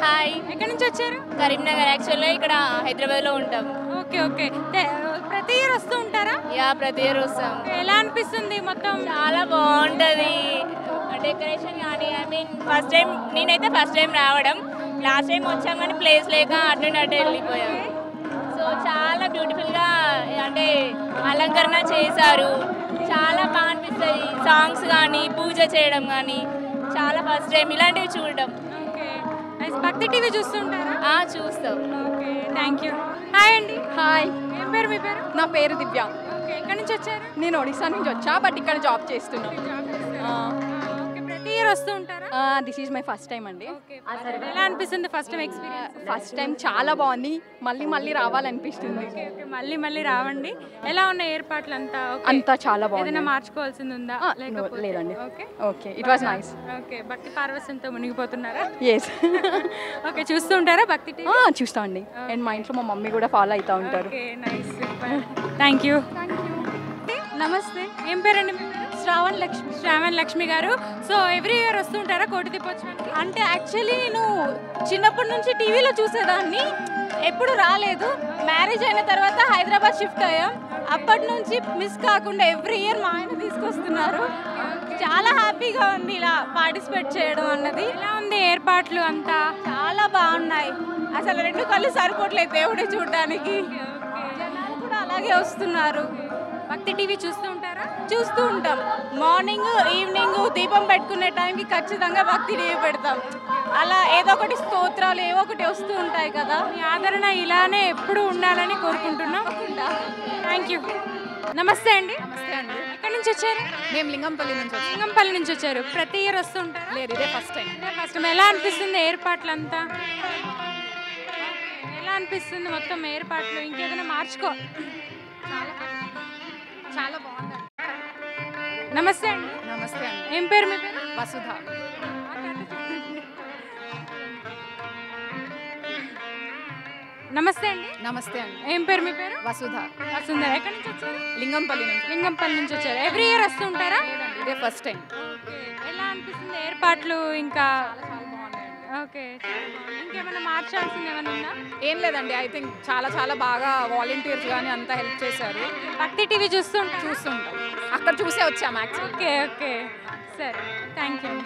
Hi, ఎక్కడి నుంచి వచ్చారు? కరీంనగర్. యాక్చువల్గా ఇక్కడ హైదరాబాద్లో ఉంటాం. Okay okay. ప్రతి ఇయర్ వస్తూ ఉంటారా? ప్రతి ఇయర్ వస్తాం. ఎలా అనిపిస్తుంది మొత్తం? చాలా బాగుంటుంది డెకరేషన్ కానీ. నేనైతే ఫస్ట్ టైం రావడం. లాస్ట్ టైం వచ్చాం కానీ ప్లేస్ లేక అటు వెళ్ళిపోయాం. సో చాలా బ్యూటిఫుల్గా అంటే అలంకరణ చేశారు. చాలా బాగా అనిపిస్తుంది. సాంగ్స్ కానీ, పూజ చేయడం కానీ చాలా ఫస్ట్ టైం ఇలాంటివి చూడడం. ఓకే. భక్తి టీవీ చూస్తుంటారా? చూస్తాం. Okay, thank you. హాయ్ అండి. హాయ్, ఏం పేరు మీ పేరు? నా పేరు దివ్య. ఓకే, ఎక్కడి నుంచి వచ్చారు? నేను ఒడిశా నుంచి వచ్చా, బట్ ఇక్కడ జాబ్ చేస్తున్నాను. ఓకే, ప్రతి ఇయర్ వస్తూ ఉంటారా? This is my first time అండి. ఓకే, ఎలా అనిపిస్తుంది first time experience? First time చాలా బాగుంది, మళ్ళీ రావాలనిపిస్తుంది. ఓకే ఓకే, మళ్ళీ రావండి. ఎలా ఉన్న ఏర్పాట్లు అంతా? అంతా చాలా బాగుంది. ఏదైనా మార్చుకోవాల్సింది ఉందా? లేదండి. Okay okay, it was nice. Okay, భక్తి పార్వశంతో మునిగిపోతున్నారా? ఎస్. ఓకే, చూస్తూ ఉంటారా భక్తి టీవీ? చూస్తా అండి. అండ్ మా ఇంట్లో మా మమ్మీ కూడా ఫాలో అవుతూ ఉంటారు. Okay, nice. Thank you. నమస్తే, ఏం పేరండి మీ పేరు? శ్రావణ్ లక్ష్మి. శ్రావణ్ లక్ష్మి గారు. సో ఎవ్రీ ఇయర్ వస్తుంటారా కోటి దీపోత్సవానికి? అంటే యాక్చువల్లీ నేను చిన్నప్పటి నుంచి టీవీలో చూసేదాన్ని, ఎప్పుడు రాలేదు. మ్యారేజ్ అయిన తర్వాత హైదరాబాద్ షిఫ్ట్ అయ్యాం. అప్పటి నుంచి మిస్ కాకుండా ఎవ్రీ ఇయర్ మా ఆయన తీసుకొస్తున్నారు. చాలా హ్యాపీగా ఉంది ఇలా పార్టిసిపేట్ చేయడం అన్నది. ఎలా ఉంది ఏర్పాట్లు అంతా? చాలా బాగున్నాయి. అసలు రెండు కళ్ళు సరిపోవట్లేదు దేవుడి చూడడానికి. జనాలు కూడా అలాగే వస్తున్నారు. భక్తి టీవీ చూస్తూ ఉంటారా? చూస్తూ ఉంటాం. మార్నింగ్ ఈవినింగ్ దీపం పెట్టుకునే టైంకి ఖచ్చితంగా భక్తి టీవీ పెడతాం. అలా ఏదో ఒకటి స్తోత్రాలు ఏవో ఒకటి వస్తూ ఉంటాయి కదా. మీ ఆదరణ ఇలానే ఎప్పుడు ఉండాలని కోరుకుంటున్నాం. Thank you. నమస్తే అండి. నమస్తే అండి. ఎక్కడి నుంచి వచ్చారు? మేము లింగంపల్లి నుంచి వచ్చాం. లింగంపల్లి నుంచి వచ్చారు. ప్రతి ఇయర్ వస్తుంటారు? లేదు, ఇదే ఫస్ట్ టైం. First time. ఎలా అనిపిస్తుంది ఏర్పాట్లంతా? ఎలా అనిపిస్తుంది మొత్తం ఏర్పాట్లు? ఇంకేదైనా మార్చుకో. చాలా బాగుంది. నమస్తే అండి. నమస్తే అండి. ఏం పేరు మీ పేరు? వసుధ. నమస్తే అండి. నమస్తే అండి. ఏం పేరు మీ పేరు? వసుధ. వసుంధర. ఎక్కడి నుంచి వచ్చారు? లింగంపల్లి నుంచి. లింగంపల్లి నుంచి వచ్చారు. ఎవ్రీ ఇయర్ వస్తుంటారా? ఇదే ఫస్ట్ టైం. ఎలా అనిపిస్తుంది ఏర్పాట్లు? ఇంకా ఓకే, ఇంకేమైనా మార్చాల్సింది ఏమైనా ఉందా? ఏం లేదండి, ఐ థింక్ చాలా బాగా వాలంటీర్స్ కానీ అంతా హెల్ప్ చేశారు. భక్తి టీవీ చూస్తుంటాం. అక్కడ చూసే వచ్చాము యాక్చువల్లీ. ఓకే ఓకే, సరే, థ్యాంక్ యూ.